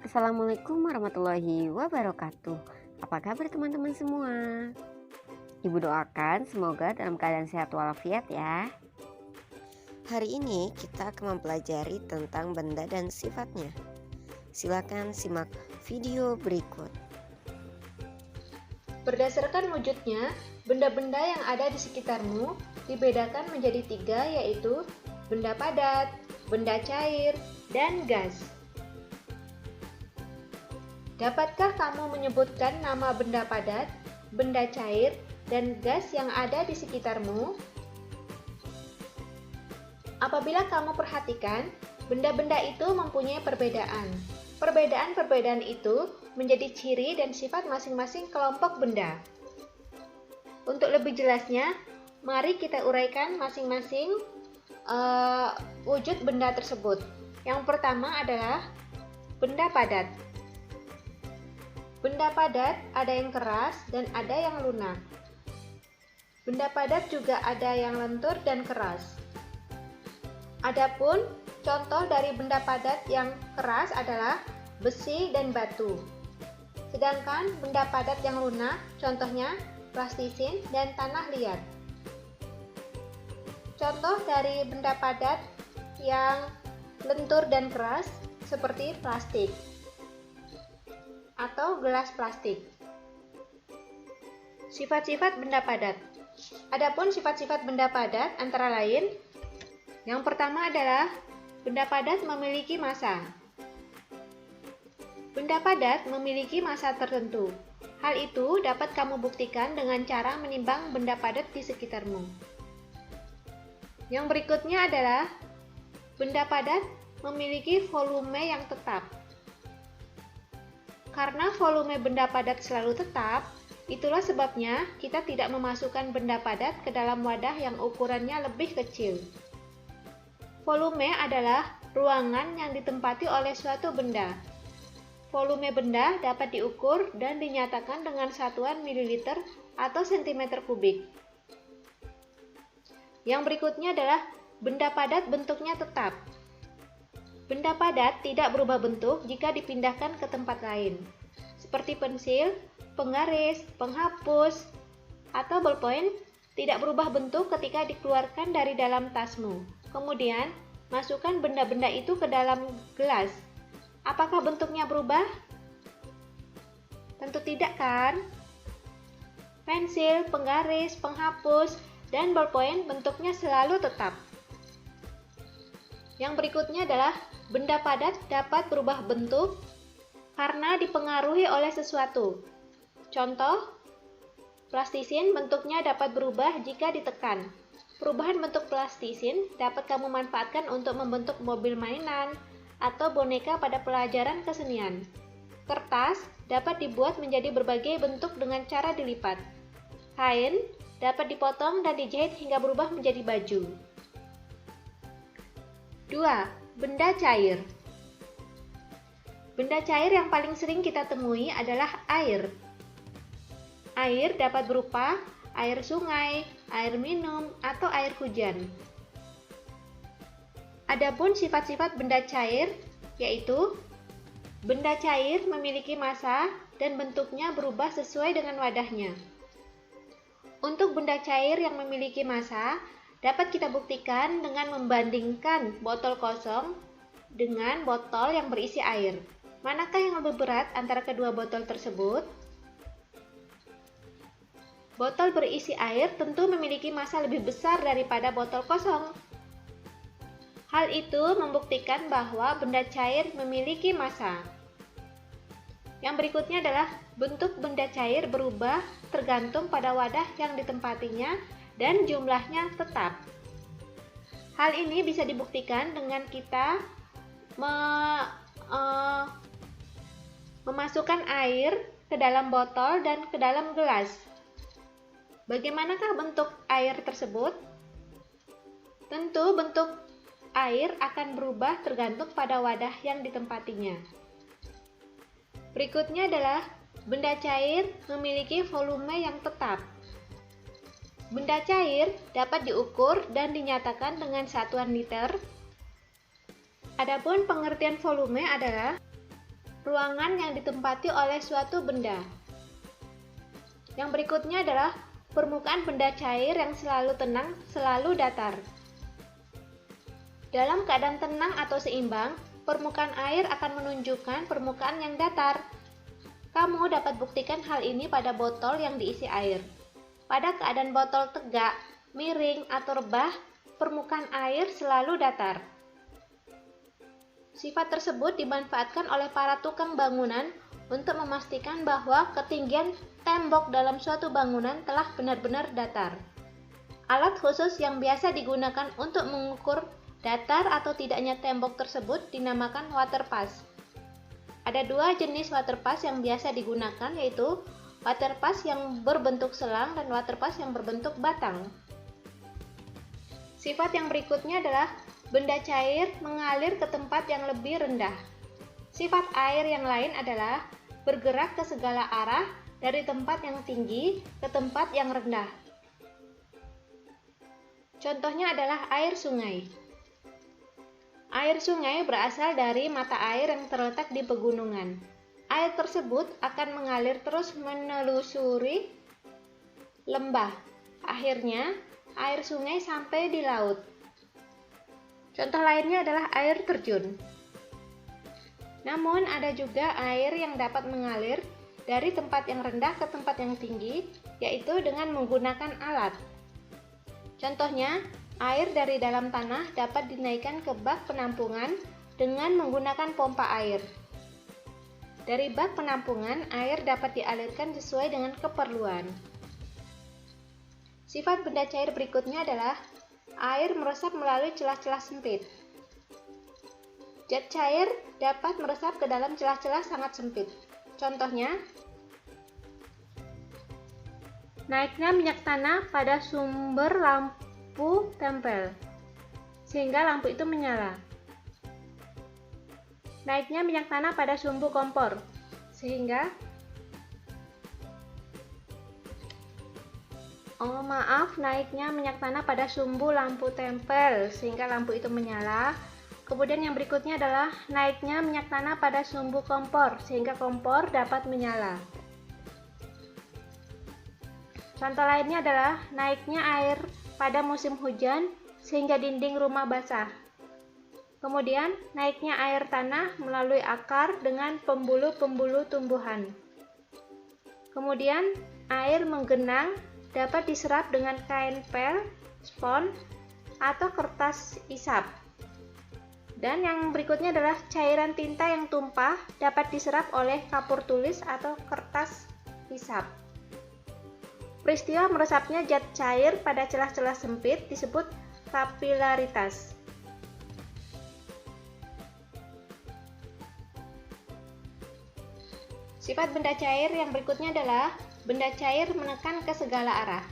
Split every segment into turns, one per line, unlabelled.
Assalamualaikum warahmatullahi wabarakatuh. Apa kabar teman-teman semua? Ibu doakan semoga dalam keadaan sehat walafiat ya. Hari ini kita akan mempelajari tentang benda dan sifatnya. Silakan simak video berikut.
Berdasarkan wujudnya, benda-benda yang ada di sekitarmu dibedakan menjadi 3, yaitu benda padat, benda cair, dan gas. Dapatkah kamu menyebutkan nama benda padat, benda cair, dan gas yang ada di sekitarmu? Apabila kamu perhatikan, benda-benda itu mempunyai perbedaan. Perbedaan-perbedaan itu menjadi ciri dan sifat masing-masing kelompok benda. Untuk lebih jelasnya, mari kita uraikan masing-masing wujud benda tersebut. Yang pertama adalah benda padat. Benda padat ada yang keras dan ada yang lunak. Benda padat juga ada yang lentur dan keras. Adapun contoh dari benda padat yang keras adalah besi dan batu. Sedangkan benda padat yang lunak contohnya plastisin dan tanah liat. Contoh dari benda padat yang lentur dan keras seperti plastik atau gelas plastik. Sifat-sifat benda padat. Adapun sifat-sifat benda padat antara lain, yang pertama adalah benda padat memiliki massa. Benda padat memiliki massa tertentu. Hal itu dapat kamu buktikan dengan cara menimbang benda padat di sekitarmu. Yang berikutnya adalah benda padat memiliki volume yang tetap. Karena volume benda padat selalu tetap, itulah sebabnya kita tidak memasukkan benda padat ke dalam wadah yang ukurannya lebih kecil. Volume adalah ruangan yang ditempati oleh suatu benda. Volume benda dapat diukur dan dinyatakan dengan satuan mililiter atau sentimeter kubik. Yang berikutnya adalah benda padat bentuknya tetap. Benda padat tidak berubah bentuk jika dipindahkan ke tempat lain, seperti pensil, penggaris, penghapus, atau ballpoint tidak berubah bentuk ketika dikeluarkan dari dalam tasmu. Kemudian, masukkan benda-benda itu ke dalam gelas. Apakah bentuknya berubah? Tentu tidak kan? Pensil, penggaris, penghapus, dan ballpoint bentuknya selalu tetap. Yang berikutnya adalah benda padat dapat berubah bentuk karena dipengaruhi oleh sesuatu. Contoh, plastisin bentuknya dapat berubah jika ditekan. Perubahan bentuk plastisin dapat kamu manfaatkan untuk membentuk mobil mainan atau boneka pada pelajaran kesenian. Kertas dapat dibuat menjadi berbagai bentuk dengan cara dilipat. Kain dapat dipotong dan dijahit hingga berubah menjadi baju. 2. Benda cair. Benda cair yang paling sering kita temui adalah air. Air dapat berupa air sungai, air minum, atau air hujan. Adapun sifat-sifat benda cair, yaitu benda cair memiliki massa dan bentuknya berubah sesuai dengan wadahnya. Untuk benda cair yang memiliki massa, dapat kita buktikan dengan membandingkan botol kosong dengan botol yang berisi air. Manakah yang lebih berat antara kedua botol tersebut? Botol berisi air tentu memiliki massa lebih besar daripada botol kosong. Hal itu membuktikan bahwa benda cair memiliki massa. Yang berikutnya adalah bentuk benda cair berubah tergantung pada wadah yang ditempatinya dan jumlahnya tetap. Hal ini bisa dibuktikan dengan kita memasukkan air ke dalam botol dan ke dalam gelas. Bagaimanakah bentuk air tersebut? Tentu bentuk air akan berubah tergantung pada wadah yang ditempatinya. Berikutnya adalah benda cair memiliki volume yang tetap. Benda cair dapat diukur dan dinyatakan dengan satuan liter. Adapun pengertian volume adalah ruangan yang ditempati oleh suatu benda. Yang berikutnya adalah permukaan benda cair yang selalu tenang, selalu datar. Dalam keadaan tenang atau seimbang, permukaan air akan menunjukkan permukaan yang datar. Kamu dapat buktikan hal ini pada botol yang diisi air. Pada keadaan botol tegak, miring, atau rebah, permukaan air selalu datar. Sifat tersebut dimanfaatkan oleh para tukang bangunan untuk memastikan bahwa ketinggian tembok dalam suatu bangunan telah benar-benar datar. Alat khusus yang biasa digunakan untuk mengukur datar atau tidaknya tembok tersebut dinamakan waterpass. Ada dua jenis waterpass yang biasa digunakan, yaitu waterpass yang berbentuk selang dan waterpass yang berbentuk batang. Sifat yang berikutnya adalah benda cair mengalir ke tempat yang lebih rendah. Sifat air yang lain adalah bergerak ke segala arah dari tempat yang tinggi ke tempat yang rendah. Contohnya adalah air sungai. Air sungai berasal dari mata air yang terletak di pegunungan. Air tersebut akan mengalir terus menelusuri lembah. Akhirnya, air sungai sampai di laut. Contoh lainnya adalah air terjun. Namun ada juga air yang dapat mengalir dari tempat yang rendah ke tempat yang tinggi, yaitu dengan menggunakan alat. Contohnya, air dari dalam tanah dapat dinaikkan ke bak penampungan dengan menggunakan pompa air. Dari bak penampungan, air dapat dialirkan sesuai dengan keperluan. Sifat benda cair berikutnya adalah air meresap melalui celah-celah sempit. Zat cair dapat meresap ke dalam celah-celah sangat sempit. Contohnya, naiknya minyak tanah pada sumber lampu tempel, sehingga lampu itu menyala. Naiknya minyak tanah pada sumbu kompor, sehingga naiknya minyak tanah pada sumbu lampu tempel sehingga lampu itu menyala. Kemudian yang berikutnya adalah naiknya minyak tanah pada sumbu kompor sehingga kompor dapat menyala. Contoh lainnya adalah naiknya air pada musim hujan sehingga dinding rumah basah. Kemudian naiknya air tanah melalui akar dengan pembuluh-pembuluh tumbuhan. Kemudian air menggenang dapat diserap dengan kain pel, spons, atau kertas isap. Dan yang berikutnya adalah cairan tinta yang tumpah dapat diserap oleh kapur tulis atau kertas isap. Peristiwa meresapnya zat cair pada celah-celah sempit disebut kapilaritas. Sifat benda cair yang berikutnya adalah benda cair menekan ke segala arah.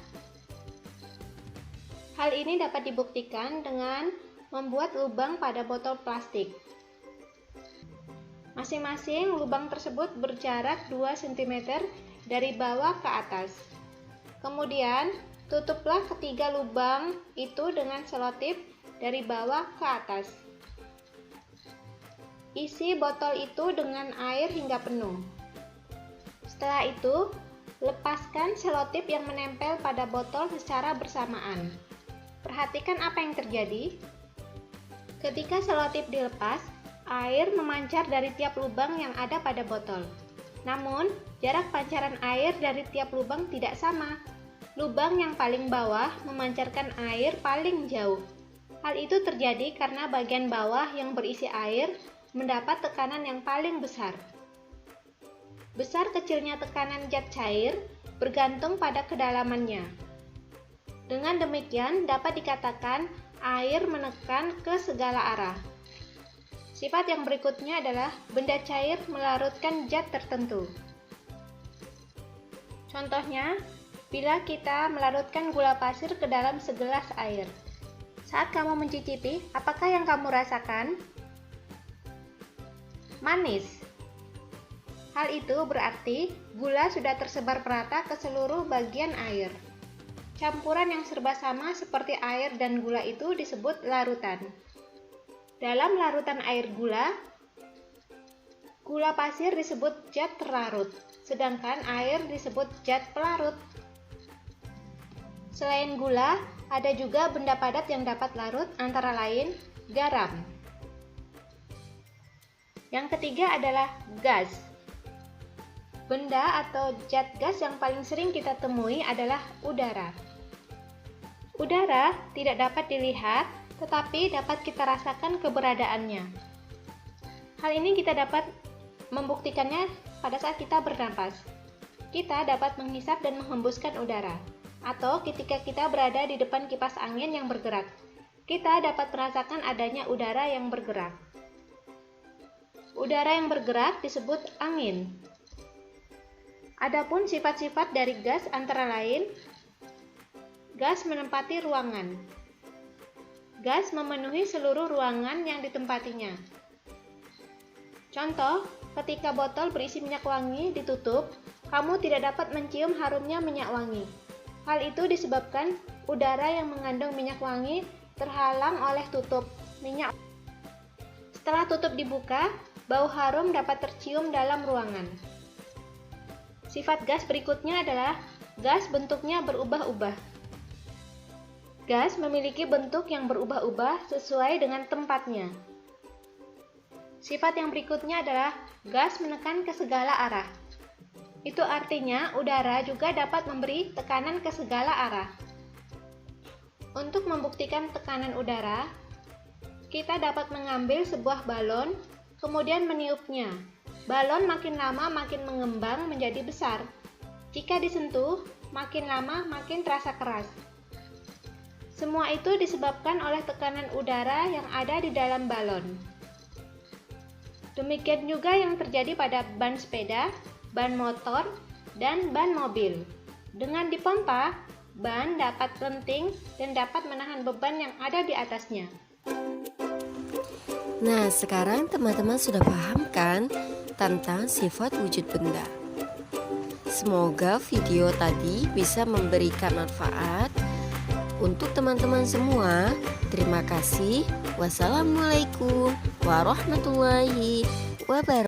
Hal ini dapat dibuktikan dengan membuat lubang pada botol plastik. Masing-masing lubang tersebut berjarak 2 cm dari bawah ke atas. Kemudian, tutuplah ketiga lubang itu dengan selotip dari bawah ke atas. Isi botol itu dengan air hingga penuh. Setelah itu, lepaskan selotip yang menempel pada botol secara bersamaan. Perhatikan apa yang terjadi. Ketika selotip dilepas, air memancar dari tiap lubang yang ada pada botol. Namun, jarak pancaran air dari tiap lubang tidak sama. Lubang yang paling bawah memancarkan air paling jauh. Hal itu terjadi karena bagian bawah yang berisi air mendapat tekanan yang paling besar. Besar kecilnya tekanan zat cair bergantung pada kedalamannya. Dengan demikian, dapat dikatakan air menekan ke segala arah. Sifat yang berikutnya adalah benda cair melarutkan zat tertentu. Contohnya, bila kita melarutkan gula pasir ke dalam segelas air. Saat kamu mencicipi, apakah yang kamu rasakan? Manis. Hal itu berarti gula sudah tersebar merata ke seluruh bagian air. Campuran yang serba sama seperti air dan gula itu disebut larutan. Dalam larutan air gula, Gula pasir disebut zat terlarut, sedangkan air disebut zat pelarut. Selain gula, ada juga benda padat yang dapat larut, antara lain garam. Yang ketiga adalah gas. Benda atau zat gas yang paling sering kita temui adalah udara. Udara tidak dapat dilihat, tetapi dapat kita rasakan keberadaannya. Hal ini kita dapat membuktikannya pada saat kita bernapas. Kita dapat menghisap dan menghembuskan udara, atau ketika kita berada di depan kipas angin yang bergerak, kita dapat merasakan adanya udara yang bergerak. Udara yang bergerak disebut angin. Adapun sifat-sifat dari gas antara lain, gas menempati ruangan. Gas memenuhi seluruh ruangan yang ditempatinya. Contoh, ketika botol berisi minyak wangi ditutup, kamu tidak dapat mencium harumnya minyak wangi. Hal itu disebabkan udara yang mengandung minyak wangi terhalang oleh tutup minyak. Setelah tutup dibuka, bau harum dapat tercium dalam ruangan. Sifat gas berikutnya adalah gas bentuknya berubah-ubah. Gas memiliki bentuk yang berubah-ubah sesuai dengan tempatnya. Sifat yang berikutnya adalah gas menekan ke segala arah. Itu artinya udara juga dapat memberi tekanan ke segala arah. Untuk membuktikan tekanan udara, kita dapat mengambil sebuah balon, kemudian meniupnya. Balon makin lama makin mengembang menjadi besar. Jika disentuh, makin lama makin terasa keras. Semua itu disebabkan oleh tekanan udara yang ada di dalam balon. Demikian juga yang terjadi pada ban sepeda, ban motor, dan ban mobil. Dengan dipompa, ban dapat lenting dan dapat menahan beban yang ada di atasnya.
Nah, sekarang teman-teman sudah paham kan tentang sifat wujud benda? Semoga video tadi bisa memberikan manfaat untuk teman-teman semua. Terima kasih. Wassalamualaikum warahmatullahi wabarakatuh.